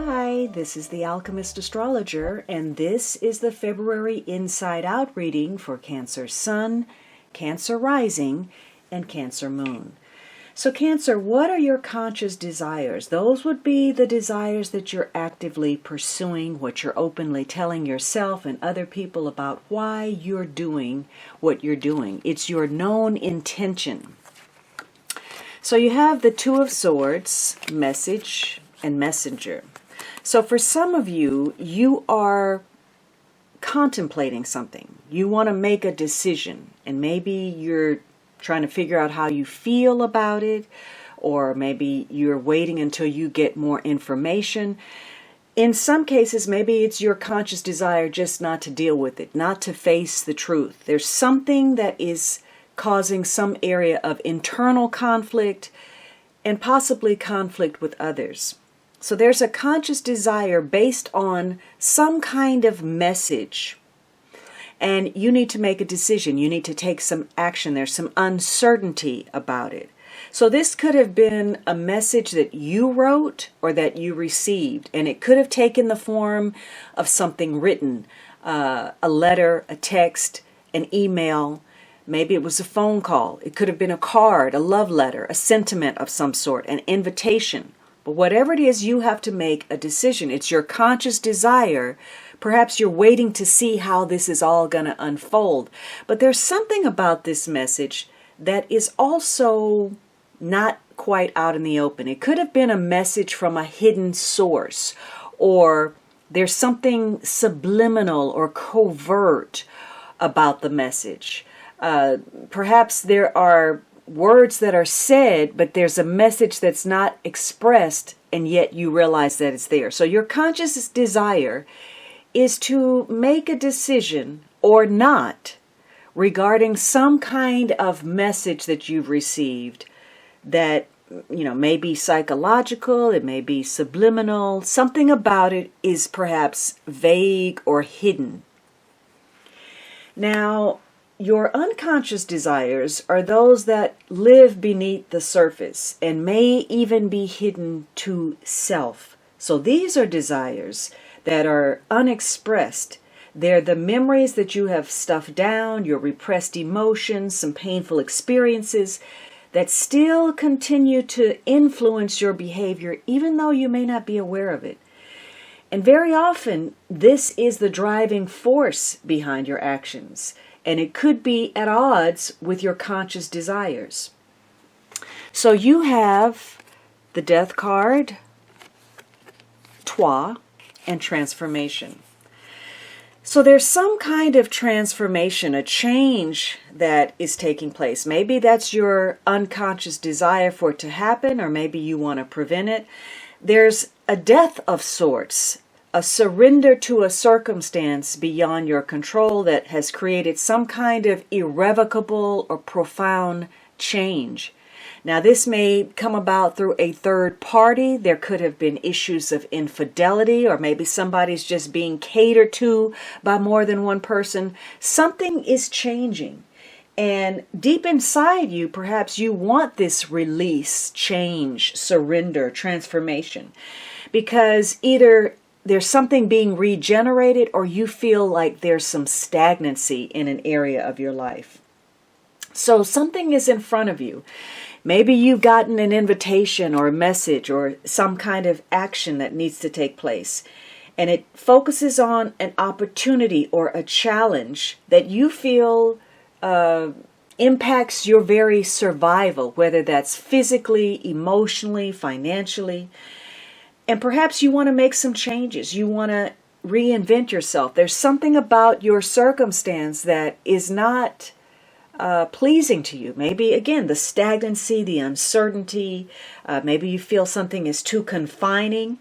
Hi, this is the Alchemist Astrologer, and this is the February Inside Out reading for Cancer Sun, Cancer Rising, and Cancer Moon. So Cancer, what are your conscious desires? Those would be the desires that you're actively pursuing, what you're openly telling yourself and other people about why you're doing what you're doing. It's your known intention. So you have the Two of Swords, message, and messenger. So for some of you, you are contemplating something. You want to make a decision, and maybe you're trying to figure out how you feel about it, or maybe you're waiting until you get more information. In some cases, maybe it's your conscious desire just not to deal with it, not to face the truth. There's something that is causing some area of internal conflict and possibly conflict with others. So there's a conscious desire based on some kind of message, and you need to make a decision. You need to take some action. There's some uncertainty about it. So this could have been a message that you wrote or that you received, and it could have taken the form of something written, a letter, a text, an email. Maybe it was a phone call. It could have been a card, a love letter, a sentiment of some sort, an invitation. But whatever it is, you have to make a decision. It's your conscious desire. Perhaps you're waiting to see how this is all going to unfold. But there's something about this message that is also not quite out in the open. It could have been a message from a hidden source, or there's something subliminal or covert about the message. Perhaps there are words that are said, but there's a message that's not expressed, and yet you realize that it's there. So your conscious desire is to make a decision or not regarding some kind of message that you've received that, may be psychological, it may be subliminal, something about it is perhaps vague or hidden. Now, your unconscious desires are those that live beneath the surface and may even be hidden to self. So these are desires that are unexpressed. They're the memories that you have stuffed down, your repressed emotions, some painful experiences that still continue to influence your behavior even though you may not be aware of it. And very often, this is the driving force behind your actions. And it could be at odds with your conscious desires. So you have the Death card, Trois, and transformation. So there's some kind of transformation, a change that is taking place. Maybe that's your unconscious desire for it to happen, or maybe you want to prevent it. There's a death of sorts, a surrender to a circumstance beyond your control that has created some kind of irrevocable or profound change. Now, this may come about through a third party. There could have been issues of infidelity, or maybe somebody's just being catered to by more than one person. Something is changing. And deep inside you, perhaps you want this release, change, surrender, transformation. Because either there's something being regenerated, or you feel like there's some stagnancy in an area of your life. So something is in front of you. Maybe you've gotten an invitation or a message or some kind of action that needs to take place. And it focuses on an opportunity or a challenge that you feel impacts your very survival, whether that's physically, emotionally, financially. And perhaps you want to make some changes. You want to reinvent yourself. There's something about your circumstance that is not pleasing to you. Maybe, again, the stagnancy, the uncertainty. Maybe you feel something is too confining.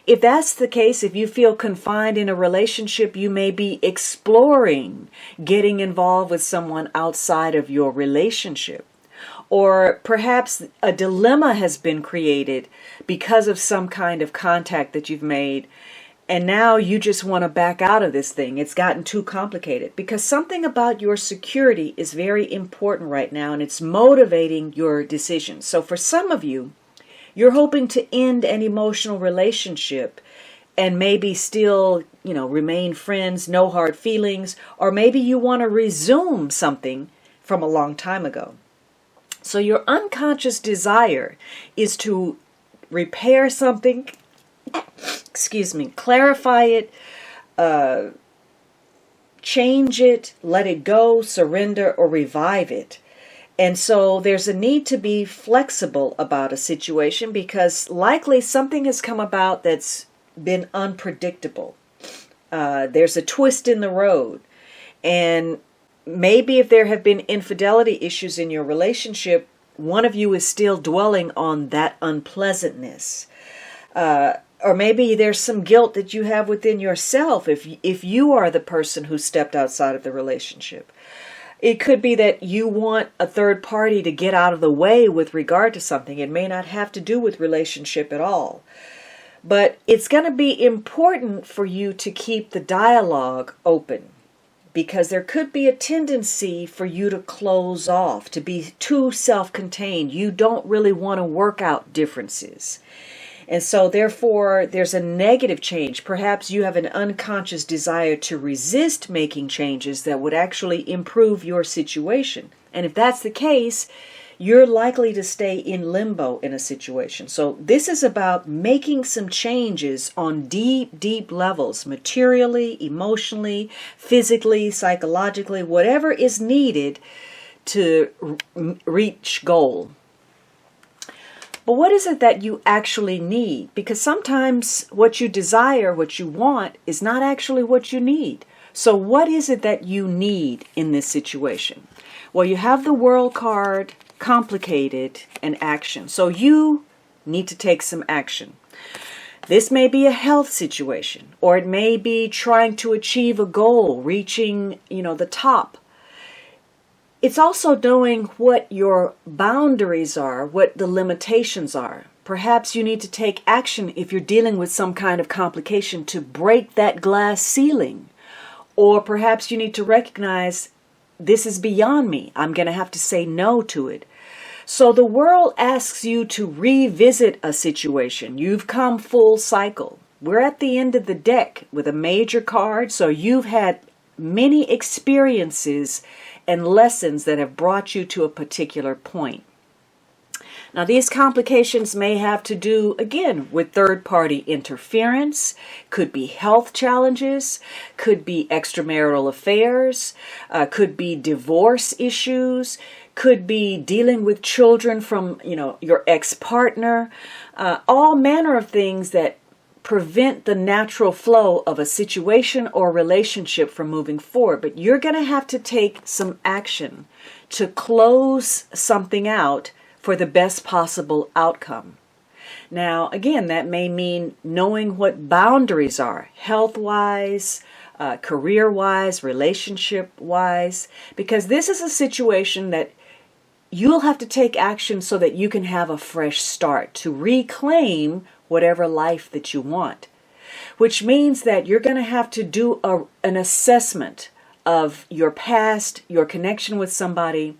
If that's the case, if you feel confined in a relationship, you may be exploring getting involved with someone outside of your relationship. Or perhaps a dilemma has been created because of some kind of contact that you've made, and now you just want to back out of this thing. It's gotten too complicated. Because something about your security is very important right now, and it's motivating your decisions. So for some of you, You're hoping to end an emotional relationship and maybe still, remain friends, no hard feelings, or maybe you want to resume something from a long time ago. So your unconscious desire is to repair something, clarify it, change it, let it go, surrender, or revive it. And so there's a need to be flexible about a situation because likely something has come about that's been unpredictable. There's a twist in the road. And maybe if there have been infidelity issues in your relationship, one of you is still dwelling on that unpleasantness. Or maybe there's some guilt that you have within yourself if you are the person who stepped outside of the relationship. It could be that you want a third party to get out of the way with regard to something. It may not have to do with relationship at all. But it's going to be important for you to keep the dialogue open because there could be a tendency for you to close off, to be too self-contained. You don't really want to work out differences. And so therefore, there's a negative change. Perhaps you have an unconscious desire to resist making changes that would actually improve your situation. And if that's the case, you're likely to stay in limbo in a situation. So this is about making some changes on deep, deep levels, materially, emotionally, physically, psychologically, whatever is needed to reach goal. But what is it that you actually need? Because sometimes what you desire, what you want, is not actually what you need. So what is it that you need in this situation? Well, you have the World card, complicated, and action. So you need to take some action. This may be a health situation, or it may be trying to achieve a goal, reaching, the top. It's also knowing what your boundaries are, what the limitations are. Perhaps you need to take action if you're dealing with some kind of complication to break that glass ceiling. Or perhaps you need to recognize this is beyond me. I'm going to have to say no to it. So the world asks you to revisit a situation. You've come full cycle. We're at the end of the deck with a major card, so you've had many experiences and lessons that have brought you to a particular point. Now, these complications may have to do, again, with third-party interference, could be health challenges, could be extramarital affairs, could be divorce issues, could be dealing with children from, your ex-partner, all manner of things that prevent the natural flow of a situation or relationship from moving forward. But you're going to have to take some action to close something out for the best possible outcome. Now, again, that may mean knowing what boundaries are, health-wise, career-wise, relationship-wise, because this is a situation that you'll have to take action so that you can have a fresh start to reclaim whatever life that you want, which means that you're going to have to do an assessment of your past, your connection with somebody,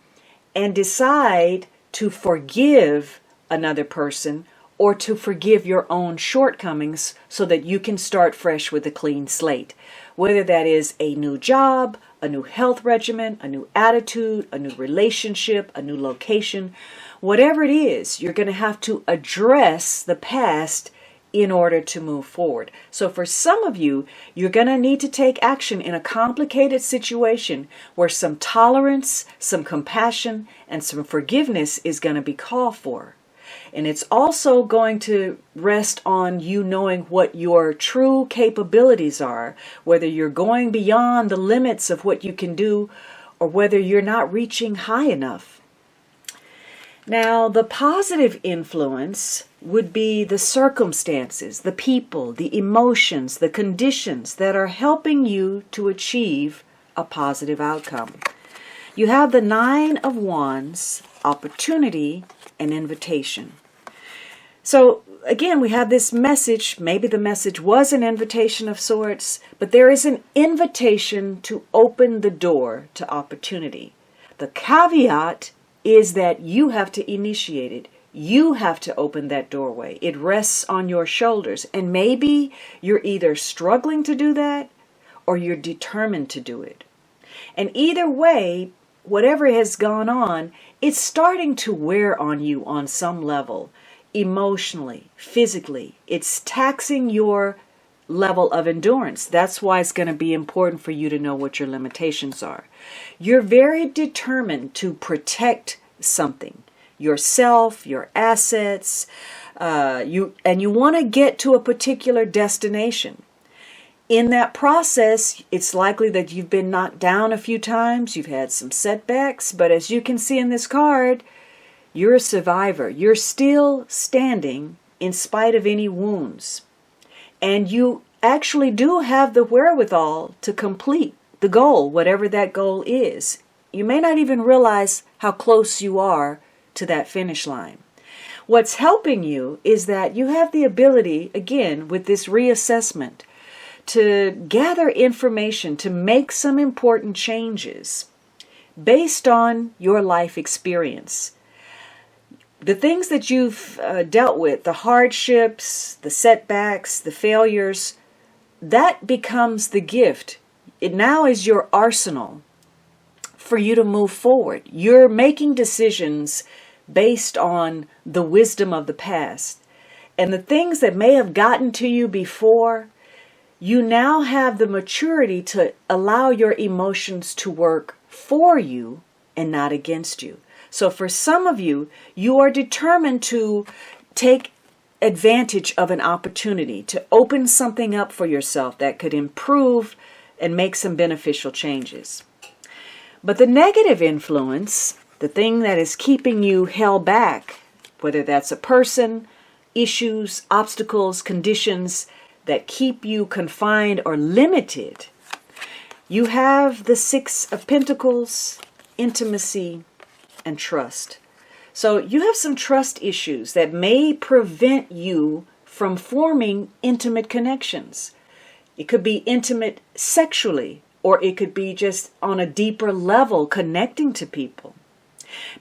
and decide to forgive another person or to forgive your own shortcomings so that you can start fresh with a clean slate. Whether that is a new job, a new health regimen, a new attitude, a new relationship, a new location, whatever it is, you're going to have to address the past in order to move forward. So for some of you, you're going to need to take action in a complicated situation where some tolerance, some compassion, and some forgiveness is going to be called for. And it's also going to rest on you knowing what your true capabilities are, whether you're going beyond the limits of what you can do or whether you're not reaching high enough. Now, the positive influence would be the circumstances, the people, the emotions, the conditions that are helping you to achieve a positive outcome. You have the Nine of Wands, opportunity, and invitation. So again, we have this message. Maybe the message was an invitation of sorts, but there is an invitation to open the door to opportunity. The caveat is that you have to initiate it. You have to open that doorway. It rests on your shoulders. And maybe you're either struggling to do that or you're determined to do it. And either way, whatever has gone on, it's starting to wear on you on some level, emotionally, physically. It's taxing your level of endurance. That's why it's going to be important for you to know what your limitations are. You're very determined to protect something, yourself, your assets, you want to get to a particular destination. In that process, it's likely that you've been knocked down a few times, you've had some setbacks, but as you can see in this card, you're a survivor. You're still standing in spite of any wounds. And you actually do have the wherewithal to complete the goal, whatever that goal is. You may not even realize how close you are to that finish line. What's helping you is that you have the ability, again, with this reassessment, to gather information, to make some important changes based on your life experience. The things that you've dealt with, the hardships, the setbacks, the failures, that becomes the gift. It now is your arsenal for you to move forward. You're making decisions based on the wisdom of the past. And the things that may have gotten to you before, you now have the maturity to allow your emotions to work for you and not against you. So for some of you, you are determined to take advantage of an opportunity to open something up for yourself that could improve and make some beneficial changes. But the negative influence, the thing that is keeping you held back, whether that's a person, issues, obstacles, conditions that keep you confined or limited, you have the Six of Pentacles, intimacy, and trust. So you have some trust issues that may prevent you from forming intimate connections. It could be intimate sexually, or it could be just on a deeper level connecting to people.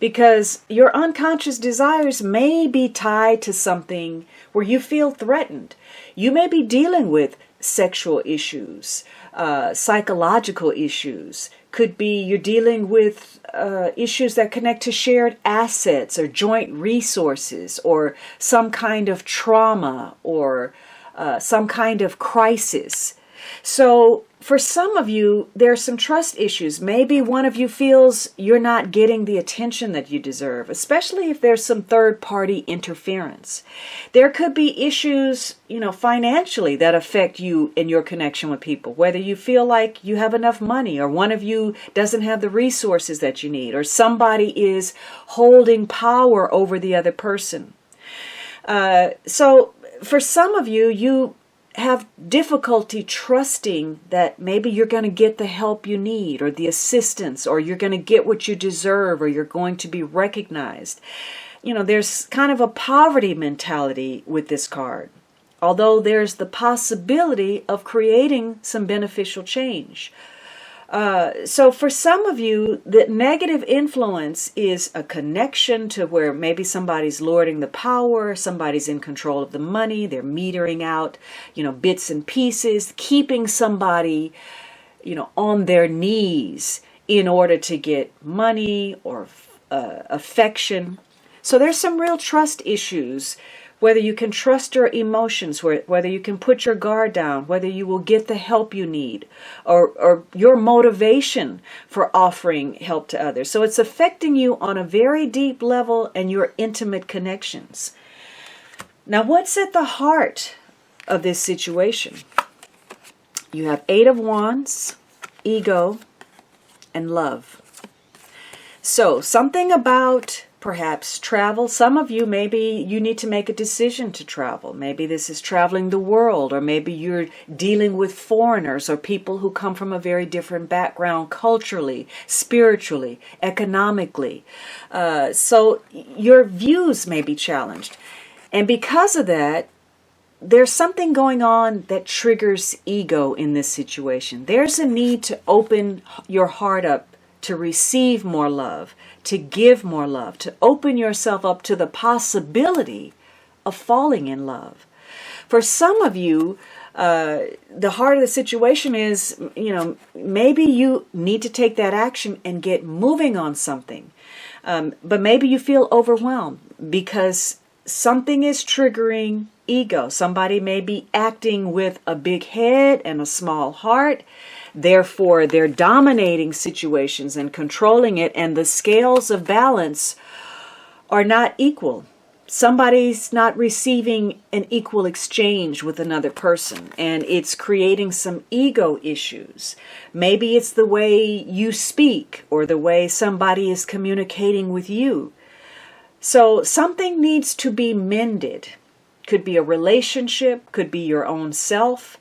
Because your unconscious desires may be tied to something where you feel threatened. You may be dealing with sexual issues, psychological issues. Could be you're dealing with issues that connect to shared assets or joint resources or some kind of trauma or some kind of crisis. So for some of you, there's some trust issues. Maybe one of you feels you're not getting the attention that you deserve, especially if there's some third-party interference. There could be issues, financially that affect you in your connection with people, whether you feel like you have enough money or one of you doesn't have the resources that you need or somebody is holding power over the other person. So for some of you, you have difficulty trusting that maybe you're going to get the help you need or the assistance or you're going to get what you deserve or you're going to be recognized. There's kind of a poverty mentality with this card, although there's the possibility of creating some beneficial change. So for some of you, the negative influence is a connection to where maybe somebody's lording the power, somebody's in control of the money, they're metering out, bits and pieces, keeping somebody, on their knees in order to get money or affection. So there's some real trust issues. Whether you can trust your emotions, whether you can put your guard down, whether you will get the help you need, or your motivation for offering help to others. So it's affecting you on a very deep level and your intimate connections. Now, what's at the heart of this situation? You have Eight of Wands, ego, and love. So something about perhaps travel. Some of you, maybe you need to make a decision to travel. Maybe this is traveling the world, or maybe you're dealing with foreigners or people who come from a very different background culturally, spiritually, economically. So your views may be challenged. And because of that, there's something going on that triggers ego in this situation. There's a need to open your heart up to receive more love, to give more love, to open yourself up to the possibility of falling in love. For some of you, the heart of the situation is, maybe you need to take that action and get moving on something. But maybe you feel overwhelmed because something is triggering ego. Somebody may be acting with a big head and a small heart. Therefore, they're dominating situations and controlling it, and the scales of balance are not equal. Somebody's not receiving an equal exchange with another person, and it's creating some ego issues. Maybe it's the way you speak or the way somebody is communicating with you. So something needs to be mended. Could be a relationship, could be your own self,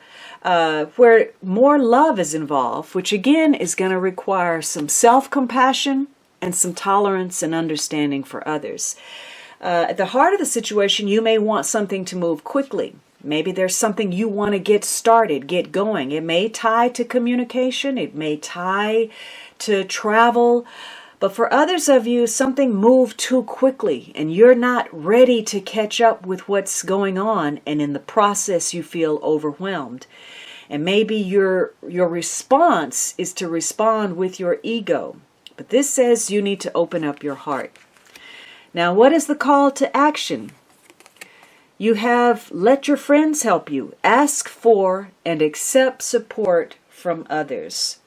where more love is involved, which again is going to require some self-compassion and some tolerance and understanding for others. At the heart of the situation, you may want something to move quickly. Maybe there's something you want to get started, get going. It may tie to communication. It may tie to travel. But for others of you, something moved too quickly and you're not ready to catch up with what's going on. And in the process, you feel overwhelmed. And maybe your response is to respond with your ego. But this says you need to open up your heart. Now, what is the call to action? You have let your friends help you. Ask for and accept support from others.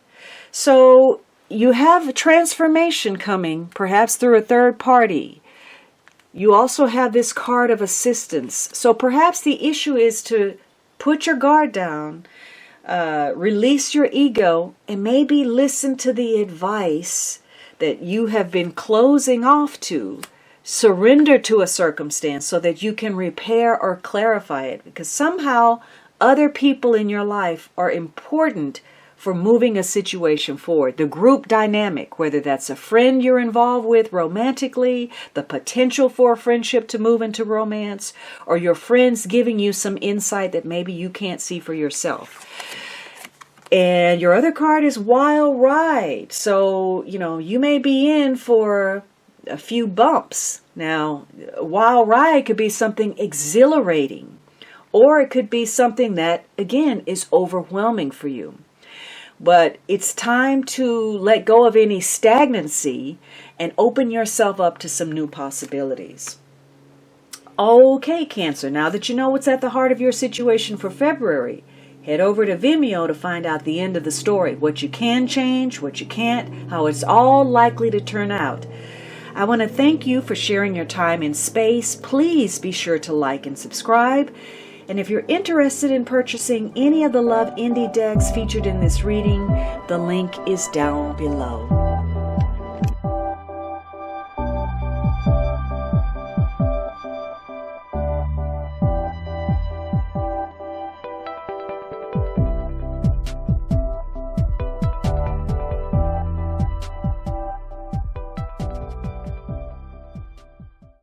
So you have a transformation coming, perhaps through a third party. You also have this card of assistance. So perhaps the issue is to put your guard down, release your ego, and maybe listen to the advice that you have been closing off to. Surrender to a circumstance so that you can repair or clarify it, because somehow other people in your life are important for moving a situation forward. The group dynamic, whether that's a friend you're involved with romantically, the potential for a friendship to move into romance, or your friends giving you some insight that maybe you can't see for yourself. And your other card is Wild Ride. So, you may be in for a few bumps. Now, Wild Ride could be something exhilarating, or it could be something that, again, is overwhelming for you. But it's time to let go of any stagnancy and open yourself up to some new possibilities. Okay, Cancer, now that you know what's at the heart of your situation for February, head over to Vimeo to find out the end of the story, what you can change, what you can't, how it's all likely to turn out. I want to thank you for sharing your time and space. Please be sure to like and subscribe. And if you're interested in purchasing any of the Love Indie decks featured in this reading, the link is down below.